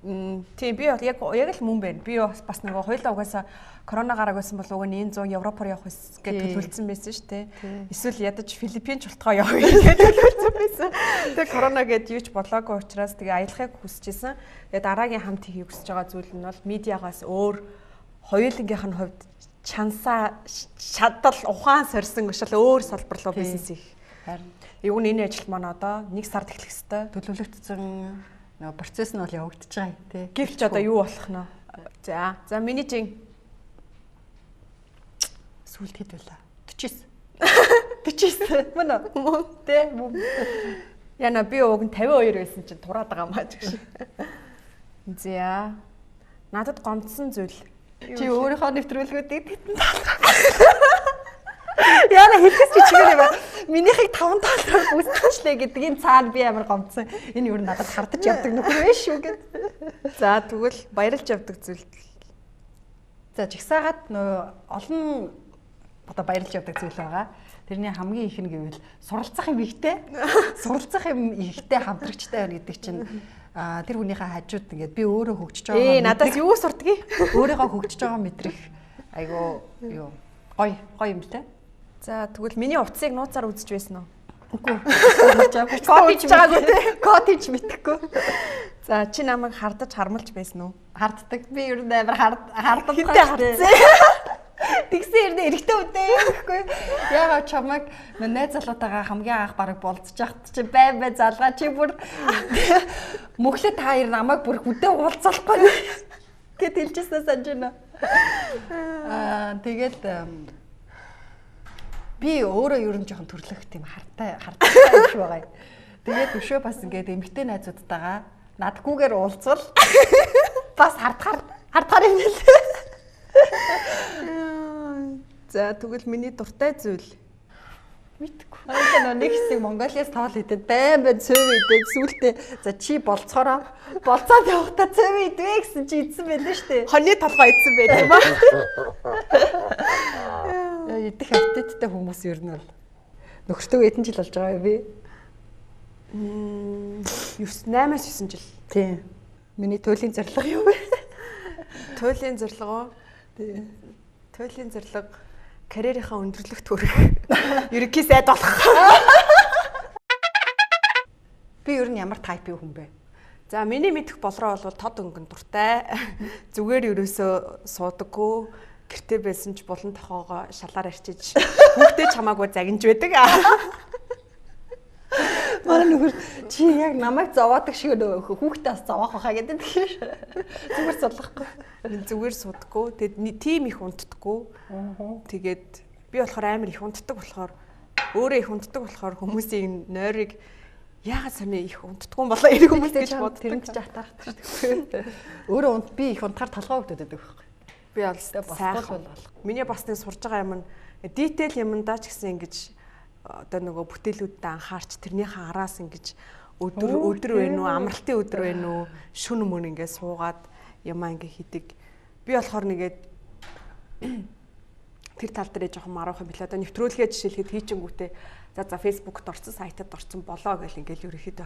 Тийм би бол яг л мөн байна. Би бас нөгөө хоёулаа угаасаа корона гараг байсан бол уг нь 100 Европоор явах гэж төлөвлөсөн байсан шүү дээ. Эсвэл ядаж Филиппин чултгоо явах гэж төлөвлөсөн байсан. Тэгээ корона гэд юу ч болоогүй учраас тэгээ аялахыг хүсэжсэн. Тэгээ дараагийн хамт хийхийг хүсэж байгаа зүйл нь бол медиагаас өөр хоёулынгийнх нь хувьд чансаа шадал ухаан сорьсон гүшил өөр салбар руу бизнес хийх. Харин юу энэ ажил маань одоо 1 сард эхлэх ёстой. төлөвлөгдсөн нөгөө процесс нь бол явагдаж байгаа юм тий. Гэвч одоо юу болох нь? За миний чин сүлд хэд байлаа? 49 мөн үү? Тэ мөн. Яна би уг нь 52 байсан чинь тураад байгаа маа ч гэж. За. Надад гомдсон зүйл. Чи өөрийнхөө нэвтрүүлгүүдийг тэтэн яна хэлэхс чи чигээр юм. Минийхийг 5 доллараар үсчихлээ гэдгийг цаана би амар гомдсон. Энэ юу надад хардаж явдаг нөхөр вэ шүү гэд. За тэгвэл баярлж явдаг зүйл. За жигсаагаад нөө олон одоо баярлж явдаг зүйл байгаа. Тэрний хамгийн их нь гэвэл суралцах юм ихтэй. Суралцах юм ихтэй хамтрагчтай байна гэдэг чинь тэр хүнийхээ хажууд ингээд би өөрөө хөгжиж байгаа. Надаас юу сурдгийг? Өөрийгөө хөгжиж байгаа мэдрэх айгу юу гоё юм лээ. За тэгвэл миний утсыг нууцаар үзэж байсан уу? Үгүй. Код хийж байгаагүй те. Код хийж мэдэхгүй. За чи намайг хардаж хармалж байсан уу? Харддаг. Би ер нь амар харддаг. Хинтээ хардсан. Тэгсэн хэрнээ эрэхтэй үдээ гэхгүй. Ягаад чамайг найз залуутайгаа хамгийн анх бараг болцож яхад чи бай залгаа чи бүр мөглөө та хоёр намайг бүр хүдээ уулзалахгүй гэд хэлжсэн санаж байна. Тэгээд би өөрөө ер нь жоохон төрлөх тийм хартай биш байгаа юм. Тэгээд өшөө бас ингээд эмэгтэй найзуудтайгаа надгүйгээр уулзвал бас хардахаар юм л. За тэгвэл миний дуртай зүйл мэдгүй. Аа нэг хэсэг Монголиас тоол хийдэг баймбай цөв идээд сүултээ за чи болцоороо болцоод явахдаа цөв идвэ гэсэн чи идсэн байлээ шүү дээ. Хоньны толгой идсэн байт юм аа. Идэх аппетиттэй хүмүүс ер нь бол нөхөртөө эдэн жил болж байгаа би. 8-9 жил. Тийм. Миний туйлын зорилго юу вэ? Туйлын зорилго. Тийм. Туйлын зорилго карьерийнхаа өндөрлөгт хүрэх. Ерөнхий сайд болох. Би ер нь ямар тайпын хүн бэ? За миний мэдэх болроо бол тод өнгөн дуртай. Зүгээр ерөөсөө суудаггүй. Гэртээ байсан ч булан тохоогоо шалаар арчиж хүүхдээ чамаагүй загинж байдаг. Манай нөхөр чи яг намайг зовоодаг шиг хүүхдээс зовоох хаа гэдэг зүгээр судлахгүй. Зүгээр судаггүй. Тэгээд тим их унтдаггүй. Тэгээд би болохоор амар их унтдаг болохоор өөрөө их унтдаг болохоор хүмүүсийн нойрыг яагаад санаа их унтдаггүй юм болоо энэ хүмүүс гэж боддог. Тэрэнд ч атархдаг шүү дээ. Өөрөө би их унтахаар толгой өгдөг байхгүй. Би бол сайхан болох. Миний бас нэг сурж байгаа юм нь дитейл юмдаа ч гэсэн ингэж одоо нөгөө бүтээлүүдэд анхаарч тэрнийхээ араас ингэж өдөр вэ нү амралтын өдөр вэ нү шүн мөн ингэ суугаад ямаа ингэ хийдэг. Би болохоор нэгээд тэр тал дээр жоохон маруух юм билээ. Одоо нэвтрүүлгээ жишээлхэд хийчингүүтээ за фэйсбүүкт орсон, сайтад орсон болоо гэл ингээл ерөөхдөө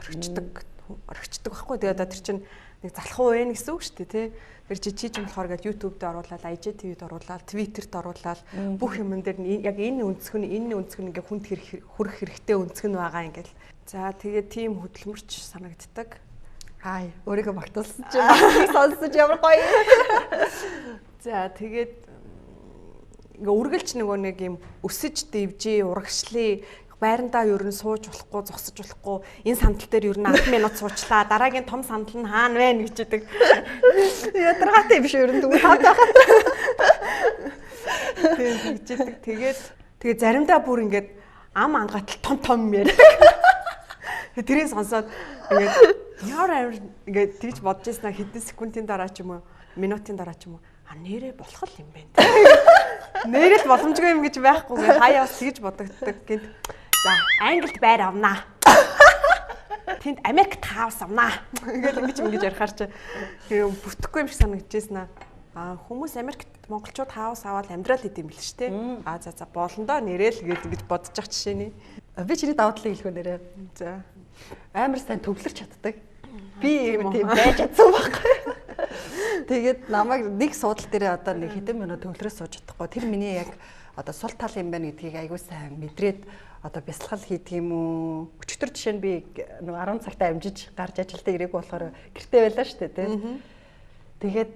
орхичдаг байхгүй. Тэгээ одоо тэр чинь нэг залхуу вэ гэсэн үг шүү дээ, тий. Тэр чи ч юм болохоор гээд YouTube дээр оруулаад, IGTV-д оруулаад, Twitter-д оруулаад бүх юмн дээр яг энэ өнцг нь ингээ хүнд хүрэх хэрэгтэй өнцг нь байгаа ингээл. За тэгээд тийм хөдөлмөрч санагддаг. Хай, өөрийгөө багтуулсан чинь сонсож ямар гоё. За тэгээд ингээ үргэлж нөгөө нэг юм өсөж дэвжээ, урагшлаа байрандаа ер нь сууж болохгүй, зогсож болохгүй. Энэ сандал дээр ер нь 10 минут суучлаа. Дараагийн том сандал нь хаана вэ гэж хэлдэг. Ядаргаатай биш ер нь дүү таатаа. Тэгээд заримдаа бүр ингээд ам ангатал том яриад. Тэрийг сонсоод ингээд яар амар ингээд тэгж бодож ирсэн хэдэн секундын дараа ч юм уу, минутын дараа ч юм уу нэрээ болох юм байна. Нэрэл боломжгүй юм гэж байхгүй хаяа бас тэгж бодогддог гэнт. За, Англид байр авнаа. Тэнд Америкт хаус авнаа. Ингээл ингэж ярихаар чи бүтэхгүй юм шиг санагдчихсэн аа. Хүмүүс Америкт монголчууд хаус аваад амьдрал хийдэм бил ч тээ. За болондоо нэрэл гэж бодож ах жишээний. Би чиний давуу талыг хэлэх үү нэрээ. За. Амар сайн төвлөрч чаддаг. Би тийм байж чадсан байхгүй. Тэгээд намайг нэг суудлал дээр одоо нэг хэдэн минут төвлөрөөс сууж чадахгүй. Тэр миний яг одоо сул тал юм байна гэдгийг аягүй сайн мэдрээд одоо бясалгал хийдэг юм уу? Өчигдөр жишээ нь би нэг 10 цагтаа амжиж гарч ажилдаа ирээгүй болохоор гэртээ байлаа шүү дээ, тийм. Тэгээд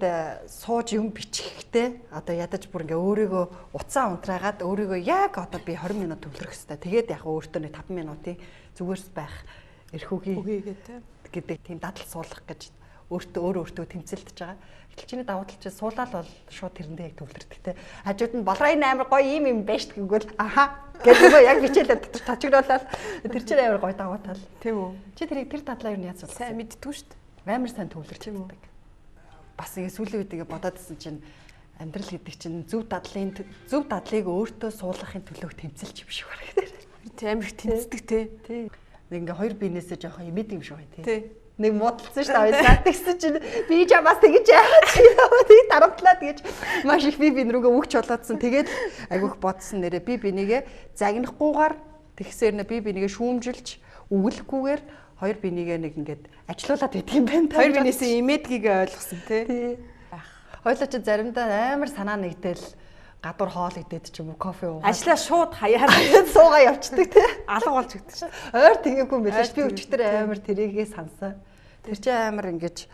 сууж юм бичихтэй одоо ядаж бүр ингээ өөрийгөө уцаа унтраагаад өөрийгөө яг одоо би 20 минут төвлөрөх хэрэгтэй. Тэгээд яг өөртөө нэг 5 минутын зүгээрс байх эрхүүгээ гэдэг тийм дадал суулгах гэж өөртөө тэмцэлдэж байгаа. Эхлэл чиний давуу тал чи суулаад бол шууд тэрэндээ яг төвлөрдөг те. Хажууд нь болроо энэ амар гоё юм байж тэгвэл аха гэдэг яг бичээлээ тачигруулаад тэр чинь амар гоё давуу тал. Тийм үү. Чи тэр тадлаа юу яаж суулсан? Сайн мэдтгүй шүү дээ. Амар сайн төвлөрч юм уу? Бас ингэ сүүлийн үед ингэ бодоодсэн чинь амьдрал гэдэг чинь зөв дадлыг өөртөө суулгахын төлөө тэмцэлж юм шиг байна. Тийм амар их тэмцдэг те. Тий. Нэг ингээ хоёр биенээсээ жоохон имэд юм шиг байна тий. Нэг муудалсан шүү дээ. Ойлаад тэгсэн чинь би чамаас тэгэж яагаад тий дарамтлаа тэгэж маш их би рүүгээ өгч болоодсон. Тэгээд айгүйх бодсон нэрээ би бинийгээ загнахгүйгээр тэгсээр нэ би бинийгээ шүүмжилж өвлөхгүйгээр хоёр бинийгээ нэг ингээд ажилуулад байдаг юм байна. Хоёр биенээсээ имэдгийг ойлгосон тий. Хойлоо чи заримдаа амар санаа нэгдэл гадуур хоол идээд ч юм уу кофе уугаад ажлаа шууд хаяад суугаа явчихдаг тий. Алга болж өгдөг шүү. Ойр тэгээгүй юм байлаа. Би өчтөр амар тэрийгээ сансан. Тэр чинь амар ингэж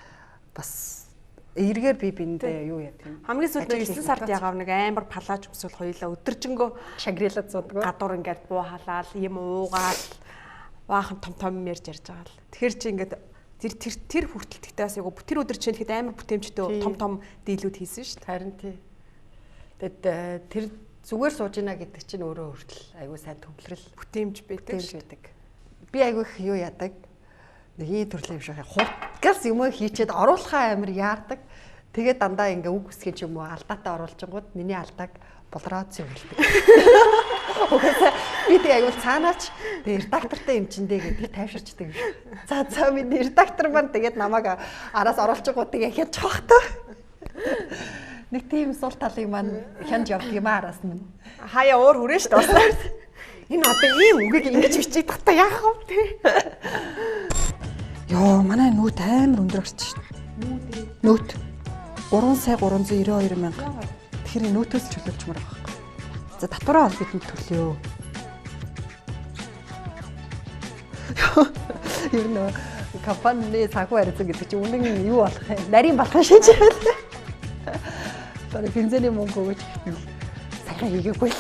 бас эргээр би биндээ юу яа тийм. Хамгийн сүүлд 9 сард ягаав нэг амар палаж өмсөл хоёлаа өдөржингөө шагрилаад сууддаг. Гадуур ингээд буу халаал юм уугаал баахан том ярьж байгаа л. Тэгэхээр чи ингээд тэр хүртэлтгтэй бас яг тэр өдөр чинь тэгэхэд амар бүтээмжтэй том дийлүүд хийсэн шүү дээ. Харин тий. Тэгэд тэр зүгээр сууж ийна гэдэг чинь өөрөө хүртэл айгүй сайн төвлөрөл бүтээмж байдаг. Би айгүй их юу яадаг. Нэг ийм төрлийн юм шиг хурдгаас юм хийчээд оруулахаа амар яардаг. Тэгээд дандаа ингээ үг үсгэн ч юм уу алдаатаа оруулжингууд миний алдааг болроод зөвлөдөг. Угаасаа би тэг айгүй цаанаач редактортай юм чиндээ гэдэг тайвширчдаг юм шиг. За миний редактор маань тэгээд намайг араас оруулжингуудыг яхиж чахдаг. Нэг тийм сул талыг маань хянж явдаг юм араас нь. Хаяа уур хүрээ шүү дээ. Энэ одоо ийм үгийг ингэж бичиж татаа яах вэ те? Йоо, манай нүүт амар өндөр гарч шүү дээ. Нүүт 3,392 мянга. Тэгэхээр нүүтөөс чөлөөлчмөр байгаа байхгүй. За татвараа ол бидэнд төлөё. Юу нөө компани санхүү харилцаа гэдэг чинь үнэн юу болох юм? Нарийн балхан шийдэж байна. Бараг бензиний мөнгө өгөөч. Сайхан хийгээгүй л.